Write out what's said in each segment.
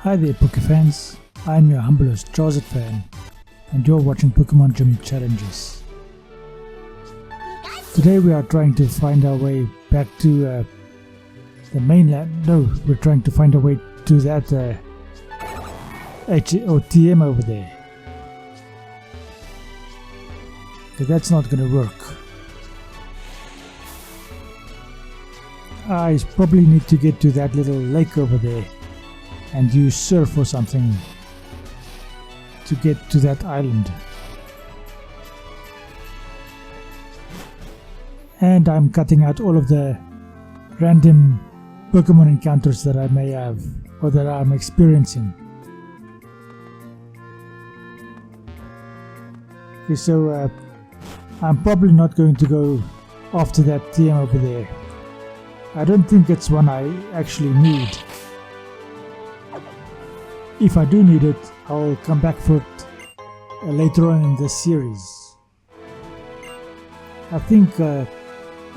Hi there Pokefans, I'm your humblest Jarzit fan and you're watching Pokemon Gym Challenges. Today we are trying to find our way back to the mainland. No, we're trying to find our way to that TM over there. Okay, that's not gonna work. I probably need to get to that little lake over there and use surf or something to get to that island. And I'm cutting out all of the random Pokemon encounters that I may have or that I'm experiencing. Okay, so I'm probably not going to go after that TM over there. I don't think it's one I actually need. If I do need it, I'll come back for it later on in this series. I think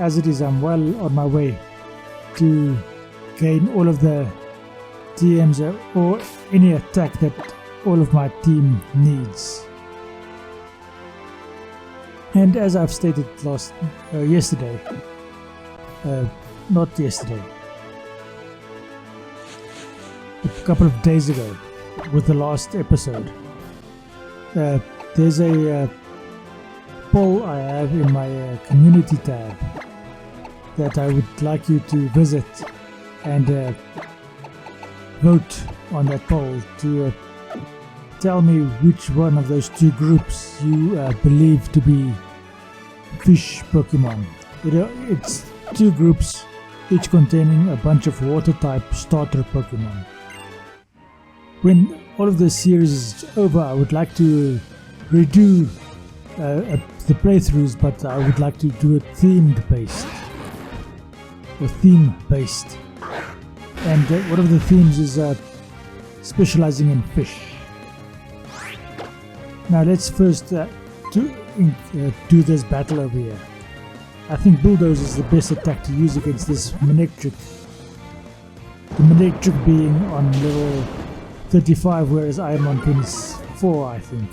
as it is, I'm well on my way to gain all of the TMs or any attack that all of my team needs. And as I've stated yesterday, not yesterday, a couple of days ago with the last episode, there's a poll I have in my community tab that I would like you to visit and vote on that poll to tell me which one of those two groups you believe to be fish Pokemon. It's two groups, each containing a bunch of water type starter Pokemon. When all of this series is over, I would like to redo the playthroughs, but I would like to do it theme based. And one of the themes is specializing in fish. Now let's first do this battle over here. I think Bulldoze is the best attack to use against this Manectric. The Manectric being on level 35, whereas I am on 24, I think.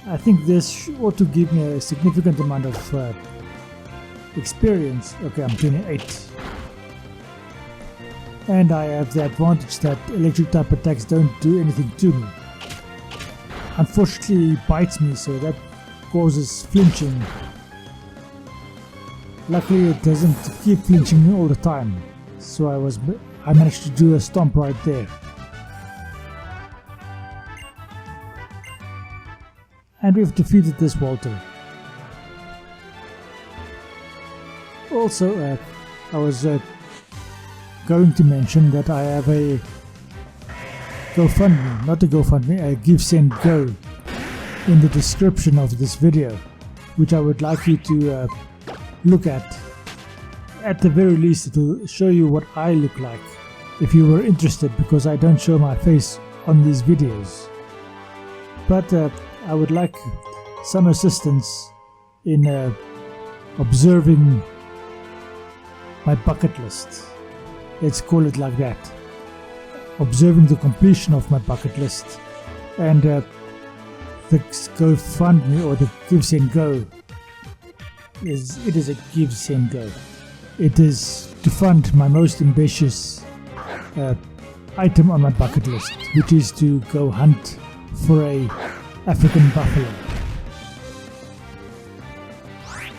I think this ought to give me a significant amount of experience. Okay, I'm 28. And I have the advantage that electric type attacks don't do anything to me. Unfortunately, it bites me, so that causes flinching. Luckily, it doesn't keep flinching all the time, so I managed to do a stomp right there. And we've defeated this Walter. Also, I was going to mention that I have a GoFundMe, not a GoFundMe, a Give Send Go in the description of this video, which I would like you to look at. At the very least, it will show you what I look like if you were interested, because I don't show my face on these videos. But I would like some assistance in observing my bucket list. Let's call it like that. Observing the completion of my bucket list. And the GoFundMe or the Give Send Go is a Give Send Go. It is to fund my most ambitious item on my bucket list, which is to go hunt for a African buffalo.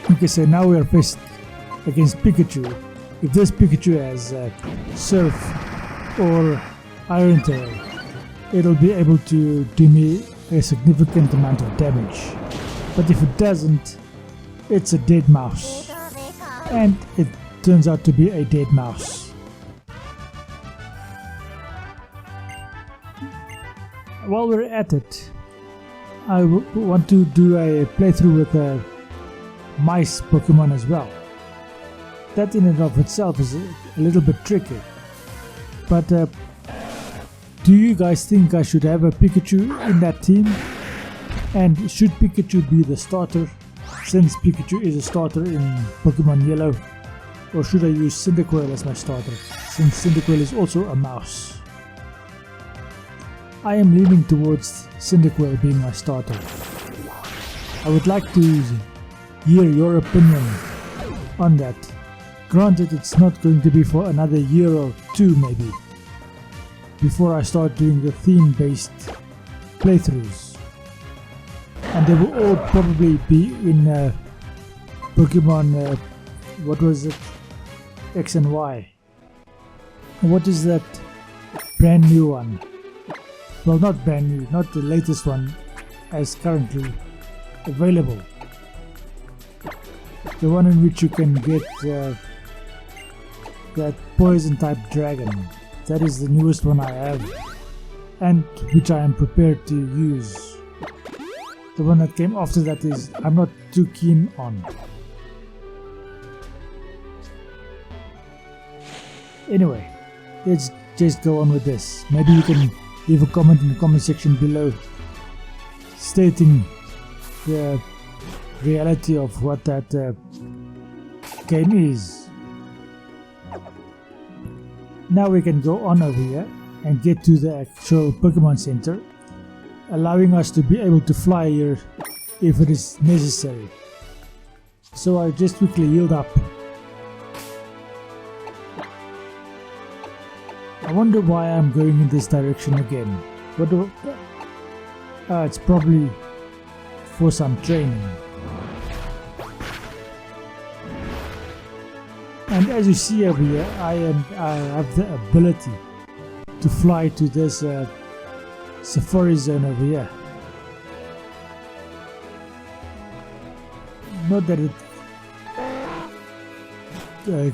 Okay, so now we are faced against Pikachu. If this Pikachu has Surf or Iron Tail, it'll be able to do me a significant amount of damage. But if it doesn't, it's a dead mouse. And it turns out to be a dead mouse. While we're at it, I want to do a playthrough with a mice Pokemon as well. That in and of itself is a little bit tricky. But do you guys think I should have a Pikachu in that team? And should Pikachu be the starter, since Pikachu is a starter in Pokemon Yellow? Or should I use Cyndaquil as my starter, since Cyndaquil is also a mouse? I am leaning towards Cyndaquil being my starter. I would like to hear your opinion on that. Granted, it's not going to be for another year or two maybe before I start doing the theme-based playthroughs, and they will all probably be in Pokemon, what was it, X and Y. What is that brand new one? Well, not brand new, not the latest one as currently available. The one in which you can get that poison type dragon. That is the newest one I have, and which I am prepared to use. The one that came after that is I'm not too keen on. Anyway, let's just go on with this. Maybe you can leave a comment in the comment section below stating the reality of what that game is. Now we can go on over here and get to the actual Pokemon Center, allowing us to be able to fly here if it is necessary. So I just quickly healed up. I wonder why I'm going in this direction again. What do it's probably for some training. And as you see over here, I have the ability to fly to this safari zone over here. Not that it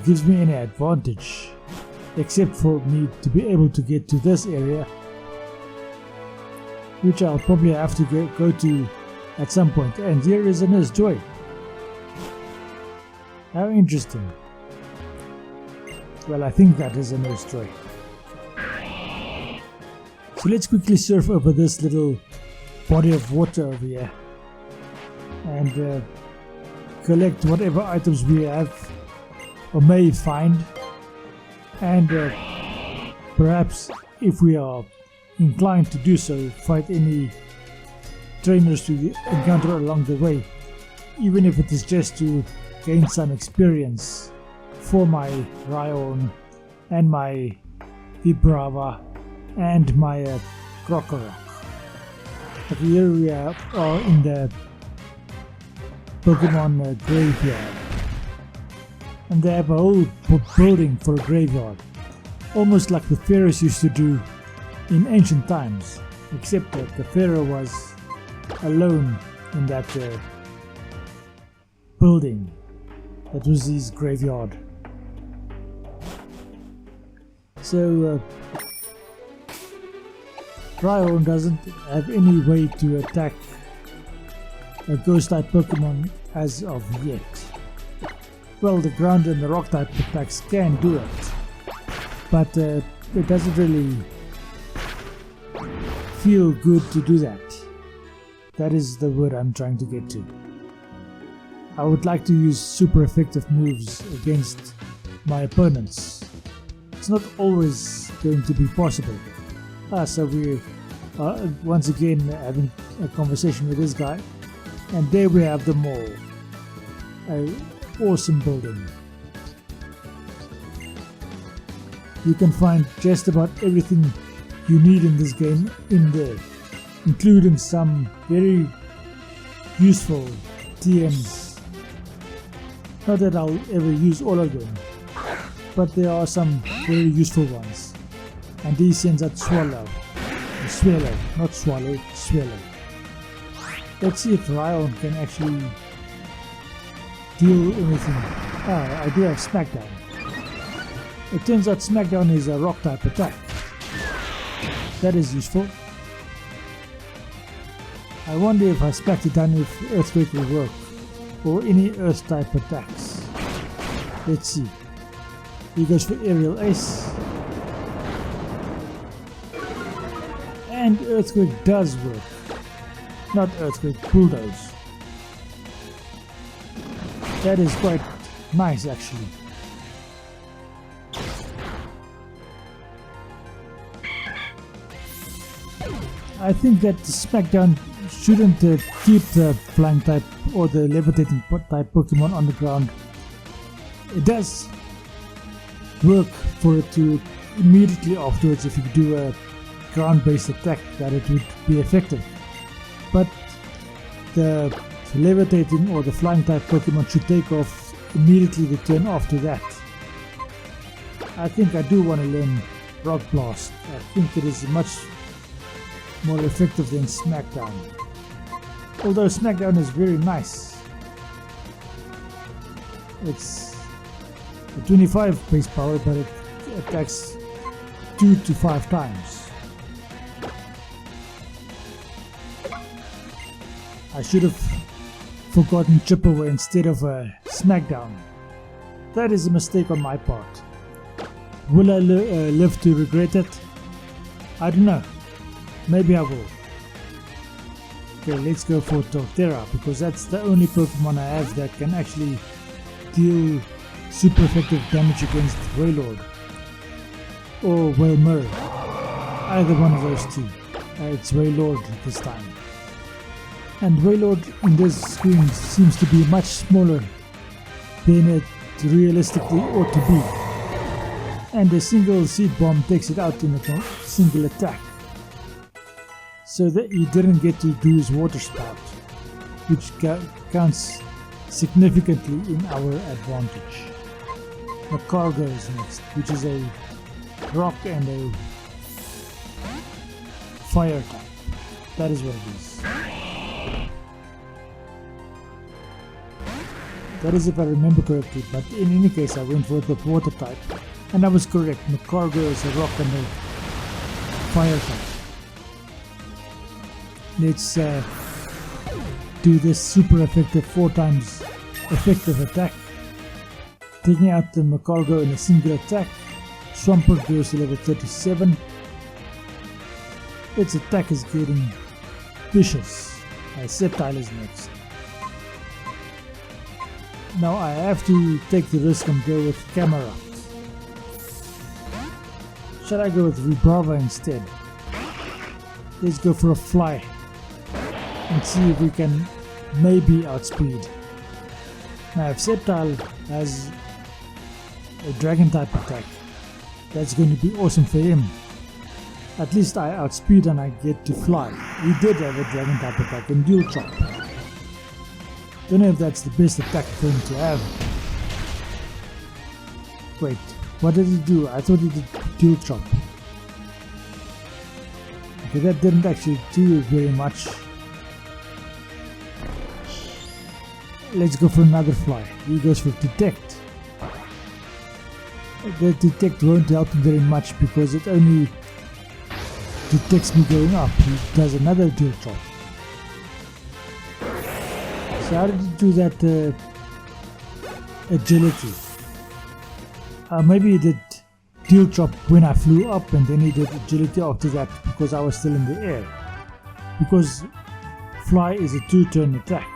gives me any advantage, except for me to be able to get to this area, which I'll probably have to go to at some point. And here is a Nurse Joy. How interesting. Well, I think that is a Nurse Joy. So let's quickly surf over this little body of water over here and collect whatever items we have or may find, and perhaps, if we are inclined to do so, fight any trainers we encounter along the way, even if it is just to gain some experience for my Raion and my Vibrava and my Krokorok. But here we are in the Pokemon graveyard, and they have a whole building for a graveyard, almost like the pharaohs used to do in ancient times, except that the pharaoh was alone in that building that was his graveyard. So Raion doesn't have any way to attack a ghost type Pokemon as of yet. Well, the ground and the rock type attacks can do it, but it doesn't really feel good to do that. That is the word I'm trying to get to. I would like to use super effective moves against my opponents. It's not always going to be possible. So we are once again having a conversation with this guy, and there we have the mall. An awesome building. You can find just about everything you need in this game in there, including some very useful TMs. Not that I'll ever use all of them, but there are some very useful ones. And these sends out Swallow, not Swallow, Swallow. Let's see if Raion can actually deal anything. I do have Smackdown. It turns out Smackdown is a rock type attack. That is useful. I wonder if I smacked it down if Earthquake will work, or any Earth type attacks. Let's see. He goes for Aerial Ace. And Earthquake does work. Not Earthquake, Bulldoze. That is quite nice actually. I think that SmackDown shouldn't keep the flying type or the levitating type Pokemon on the ground. It does work for it to immediately afterwards, if you do a ground-based attack, that it would be effective. But the levitating or the flying type Pokemon should take off immediately the turn after that. I think I do want to learn Rock Blast. I think it is much more effective than SmackDown. Although SmackDown is very nice. It's a 25 base power, but it attacks 2 to 5 times. I should have forgotten Chippewa instead of SmackDown. That is a mistake on my part. Will I live to regret it? I don't know. Maybe I will. Okay, let's go for Torterra, because that's the only Pokemon I have that can actually deal super effective damage against Wailord or Wailmer. Either one of those two. It's Wailord this time. And Wailord in this screen seems to be much smaller than it realistically ought to be. And a single Seed Bomb takes it out in a single attack. So that he didn't get to do his Water Spout, which counts significantly in our advantage. Macargo is next, which is a rock and a fire type. That is what it is. That is if I remember correctly, but in any case I went for the water type, and I was correct. Macargo is a rock and a fire type. Let's do this super effective 4 times effective attack. Taking out the Macargo in a single attack. Swampert goes to level 37. Its attack is getting vicious. Sceptile is next. Now I have to take the risk and go with Camera. Should I go with Vibrava instead? Let's go for a fly and see if we can maybe outspeed. Now if Sceptile has a dragon type attack, that's going to be awesome for him. At least I outspeed and I get to fly. He did have a dragon type attack in Dual Chop. Don't know if that's the best attack for him to have. Wait, what did he do? I thought he did Dual Chop. Okay, that didn't actually do very much. Let's go for another fly. He goes for Detect. The Detect won't help him very much because it only detects me going up. He does another Dual Chop. So how did he do that agility? Maybe he did Dual Chop when I flew up and then he did agility after that because I was still in the air. Because fly is a 2-turn attack.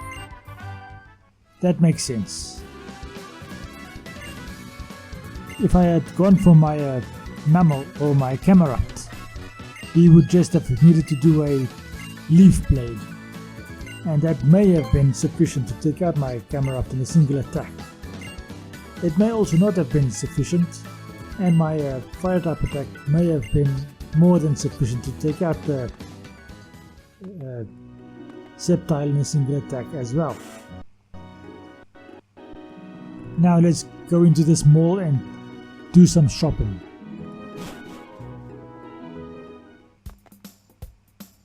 That makes sense. If I had gone for my Mammal or my Camerupt, he would just have needed to do a Leaf Blade. And that may have been sufficient to take out my Camerupt in a single attack. It may also not have been sufficient, and my fire type attack may have been more than sufficient to take out the Sceptile in a single attack as well. Now let's go into this mall and do some shopping.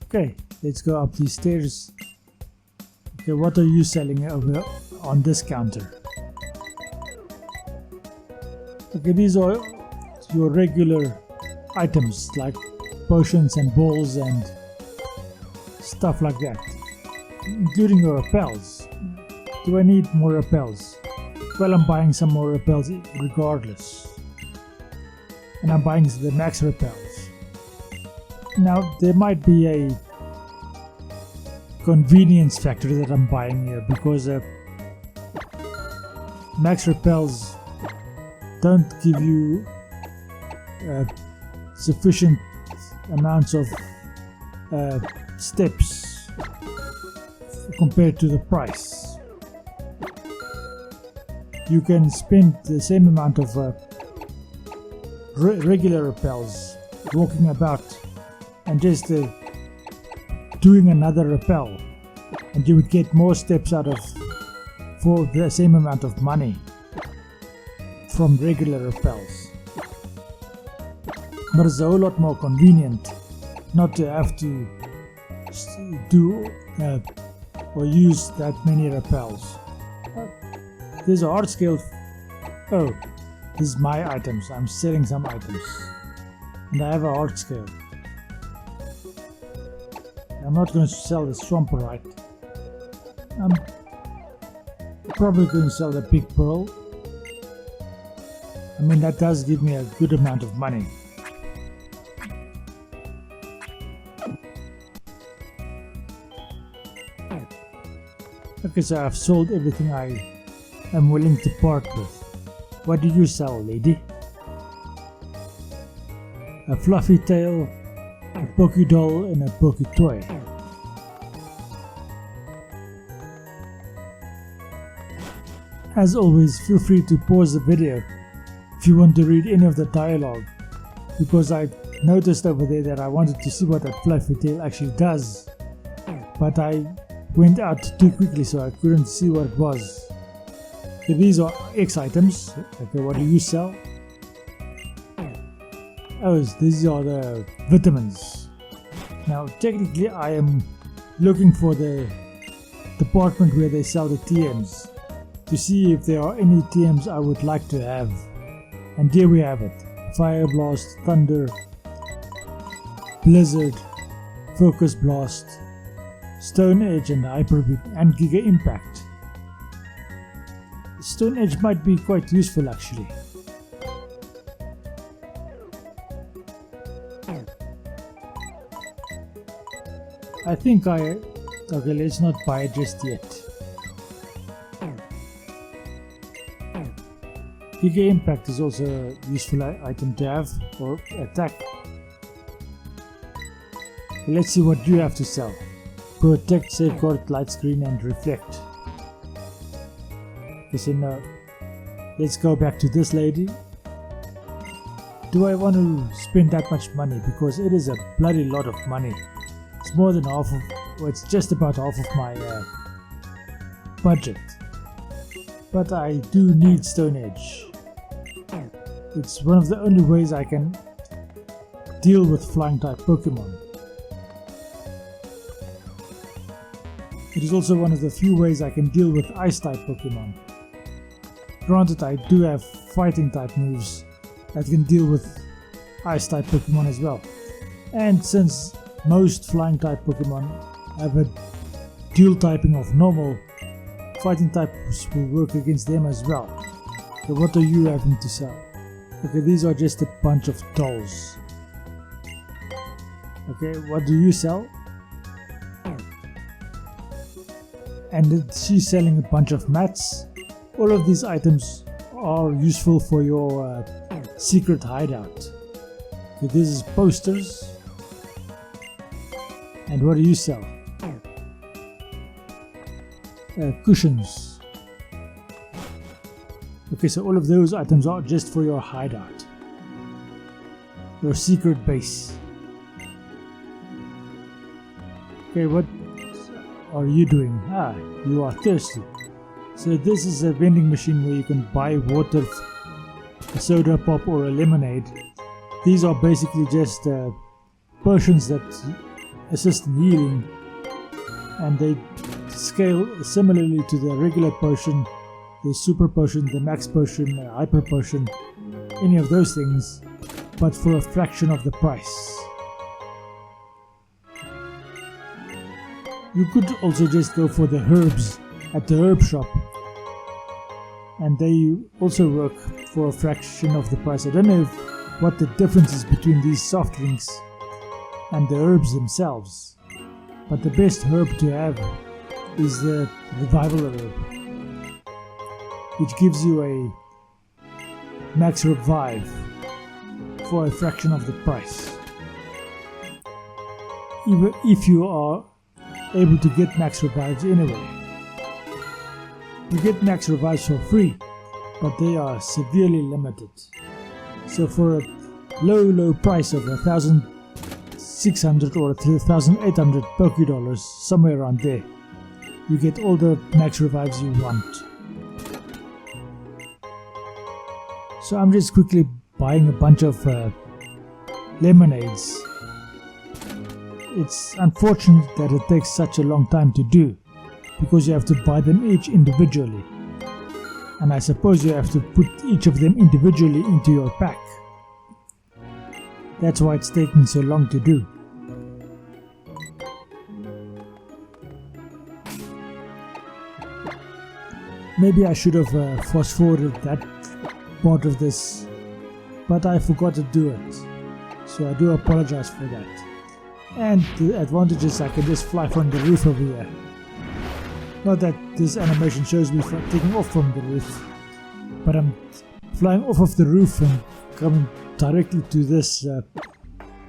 Okay, let's go up these stairs. Okay, what are you selling over on this counter? Okay, these are your regular items like potions and balls and stuff like that, including your repels. Do I need more repels? Well, I'm buying some more repels regardless, and I'm buying the max repels. Now there might be a convenience factor that I'm buying here because max repels don't give you sufficient amounts of steps compared to the price. You can spend the same amount of regular repels walking about and just doing another repel, and you would get more steps out of for the same amount of money from regular repels. But it's a whole lot more convenient not to have to do or use that many repels. There's a hard scale. Oh, this is my items. I'm selling some items, and I have a hard scale. I'm not going to sell the Swamperite. I'm probably going to sell the Big Pearl. I mean, that does give me a good amount of money. Okay, so I've sold everything I am willing to part with. What do you sell, lady? A fluffy tail, a Poké doll, and a Poké toy. As always, feel free to pause the video if you want to read any of the dialogue, because I noticed over there that I wanted to see what that fluffy tail actually does, but I went out too quickly so I couldn't see what it was. Okay, these are X items. Okay, what do you sell? Oh, these are the vitamins. Now technically I am looking for the department where they sell the TMs to see if there are any TMs I would like to have. And here we have it. Fire Blast, Thunder, Blizzard, Focus Blast, Stone Edge, and Hyper Beam, and Giga Impact. Stone Edge might be quite useful actually. I think okay, let's not buy it just yet. Giga Impact is also a useful item to have for attack. Let's see what you have to sell. Protect, Safeguard, Light Screen, and Reflect. Okay, so now let's go back to this lady. Do I want to spend that much money? Because it is a bloody lot of money. It's more than half of, well, it's just about half of my budget. But I do need Stone Edge. It's one of the only ways I can deal with flying type Pokemon. It is also one of the few ways I can deal with ice type Pokemon. Granted, I do have fighting type moves that can deal with ice type Pokemon as well. And since most flying type Pokemon have a dual typing of normal, fighting types will work against them as well. So what are you having to sell? Okay, these are just a bunch of dolls. Okay, what do you sell? And she's selling a bunch of mats. All of these items are useful for your secret hideout. Okay, this is posters. And what do you sell? Cushions. Okay, so all of those items are just for your hideout, your secret base. Okay, what are you doing? Ah, you are thirsty. So this is a vending machine where you can buy water, a soda pop, or a lemonade. These are basically just potions that assist in healing, and they scale similarly to the regular potion, the super potion, the max potion, hyper potion, any of those things, but for a fraction of the price. You could also just go for the herbs at the herb shop, and they also work for a fraction of the price. I don't know what the difference is between these soft drinks and the herbs themselves, but the best herb to have is the revival herb, which gives you a max revive for a fraction of the price. even if you are able to get max revives anyway. You get max revives for free, but they are severely limited. So for a low price of 1,600 or 3,800 Poké Dollars, somewhere around there, you get all the max revives you want. So I'm just quickly buying a bunch of lemonades. It's unfortunate that it takes such a long time to do, because you have to buy them each individually, and I suppose you have to put each of them individually into your pack. That's why it's taking so long to do. Maybe I should have fast forwarded that part of this, but I forgot to do it, so I do apologize for that. And the advantage is I can just fly from the roof over here. Not that this animation shows me taking off from the roof, but I'm flying off of the roof and coming directly to this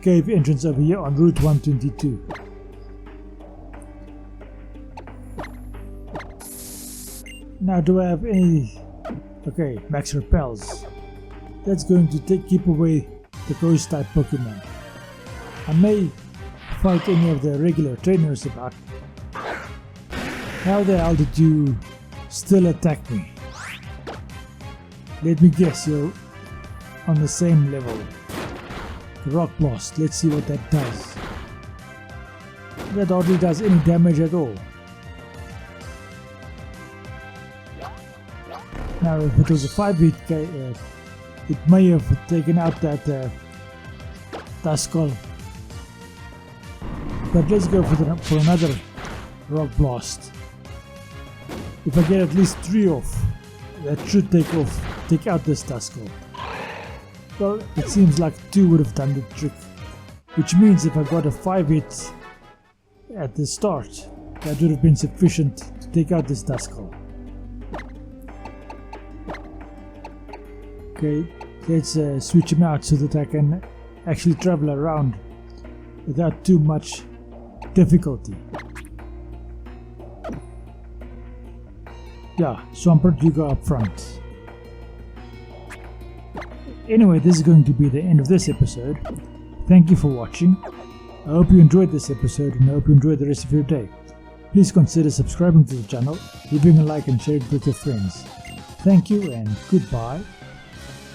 cave entrance over here on Route 122. Now, do I have any... Okay, max repels. That's going to keep away the ghost type Pokemon. I may fight any of the regular trainers about. How the hell did you still attack me? Let me guess, you're on the same level. Rock Blast, let's see what that does. That hardly does any damage at all. Now, if it was a 5-hit, it may have taken out that Duskull. But let's go for another Rock Blast. If I get at least 3 off, that should take out this Duskull. Well, it seems like 2 would have done the trick, which means if I got a 5-hit at the start, that would have been sufficient to take out this Duskull. Okay, let's switch him out so that I can actually travel around without too much difficulty. Yeah, Swampert, you go up front. Anyway, this is going to be the end of this episode. Thank you for watching. I hope you enjoyed this episode and I hope you enjoy the rest of your day. Please consider subscribing to the channel, leaving a like and sharing it with your friends. Thank you and goodbye.